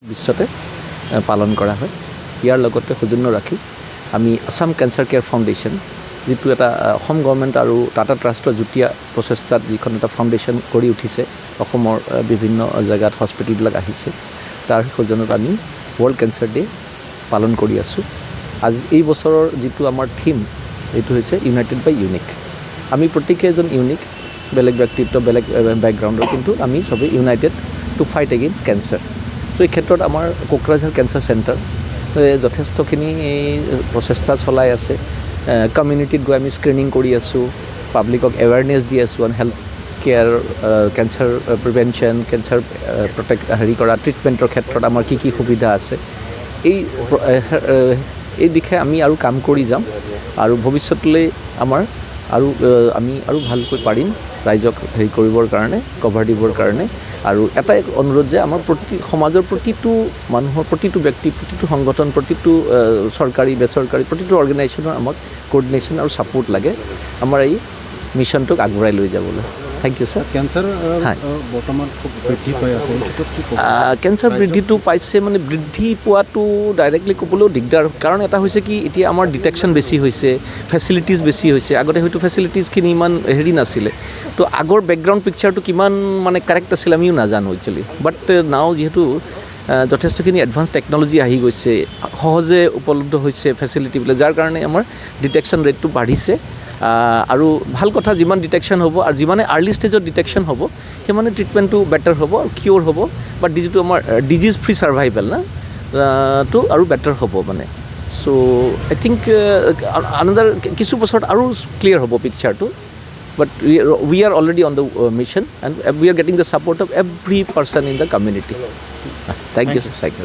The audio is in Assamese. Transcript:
বিশ্বতে পালন কৰা হয়। ইয়াৰ লগতে সৌজন্য ৰাখি আমি আসাম কেঞ্চাৰ কেয়াৰ ফাউণ্ডেশ্যন যিটো এটা অসম গভৰ্ণমেণ্ট আৰু টাটা ট্ৰাষ্টৰ যুটীয়া প্ৰচেষ্টাত যিখন এটা ফাউণ্ডেশ্যন কৰি উঠিছে, অসমৰ বিভিন্ন জেগাত হস্পিটেলবিলাক আহিছে, তাৰ সৌজন্যত আমি ৱৰ্ল্ড কেঞ্চাৰ ডে পালন কৰি আছোঁ। আজি এই বছৰৰ যিটো আমাৰ থিম এইটো হৈছে ইউনাইটেড বাই ইউনিক। আমি প্ৰত্যেকেই এজন ইউনিক, বেলেগ ব্যক্তিত্ব, বেলেগ বেকগ্ৰাউণ্ডৰ, কিন্তু আমি চবেই United to fight against cancer. তো এই ক্ষেত্ৰত আমাৰ কোকৰাঝাৰ কেঞ্চাৰ চেণ্টাৰ যথেষ্টখিনি প্ৰচেষ্টা চলাই আছে। কমিউনিটিত গৈ আমি স্ক্ৰিনিং কৰি আছোঁ, পাব্লিকক এৱাৰনেছ দি আছোঁ on health care, cancer prevention, cancer হেৰি কৰা ট্ৰিটমেণ্টৰ ক্ষেত্ৰত আমাৰ কি কি সুবিধা আছে, এই দিশে আমি আৰু কাম কৰি যাম। আৰু ভৱিষ্যতলৈ আমি আৰু ভালকৈ পাৰিম ৰাইজক হেৰি কৰিবৰ কাৰণে, কভাৰ দিবৰ কাৰণে। আৰু এটাই অনুৰোধ যে আমাৰ সমাজৰ প্ৰতিটো মানুহৰ, প্ৰতিটো ব্যক্তি, প্ৰতিটো সংগঠন, প্ৰতিটো চৰকাৰী বেচৰকাৰী প্ৰতিটো অৰ্গেনাইজেশ্যনৰ আমাক কোঅৰ্ডিনেশ্যন আৰু ছাপোৰ্ট লাগে আমাৰ এই মিছনটোক আগবঢ়াই লৈ যাবলৈ। Thank U sir. কেঞ্চাৰ বৰ্তমান খুব বৃদ্ধি পাই আছে, কেঞ্চাৰ বৃদ্ধিটো পাইছে মানে বৃদ্ধি পোৱাটো ডাইৰেক্টলি ক'বলৈও দিগদাৰ। কাৰণ এটা হৈছে কি, এতিয়া আমাৰ ডিটেকশ্যন বেছি হৈছে, ফেচিলিটিজ বেছি হৈছে। আগতে হয়তো ফেচিলিটিজখিনি ইমান হেৰি নাছিলে, তো আগৰ বেকগ্ৰাউণ্ড পিকচাৰটো কিমান মানে কাৰেক্ট আছিল আমিও নাজানো একচুৱেলি। বাট নাও যিহেতু যথেষ্টখিনি এডভান্স টেকন'লজি আহি গৈছে, সহজে উপলব্ধ হৈছে ফেচিলিটিবিলাক, যাৰ কাৰণে আমাৰ ডিটেকশ্যন ৰেটটো বাঢ়িছে। আৰু ভাল কথা, যিমান ডিটেকশ্যন হ'ব আৰু যিমানে আৰ্লি ষ্টেজত ডিটেকশ্যন হ'ব সিমানে ট্ৰিটমেণ্টটো বেটাৰ হ'ব আৰু কিয়'ৰ হ'ব, বা যিটো আমাৰ ডিজিজ ফ্ৰী ছাৰ্ভাইভেল তো আৰু বেটাৰ হ'ব মানে। চ' আই থিংক আনাদাৰ কিছু বছৰত আৰু ক্লিয়াৰ হ'ব পিকচাৰটো। But we are already on the mission, and we are getting the support of every person in the community. Thank you, sir. Thank you.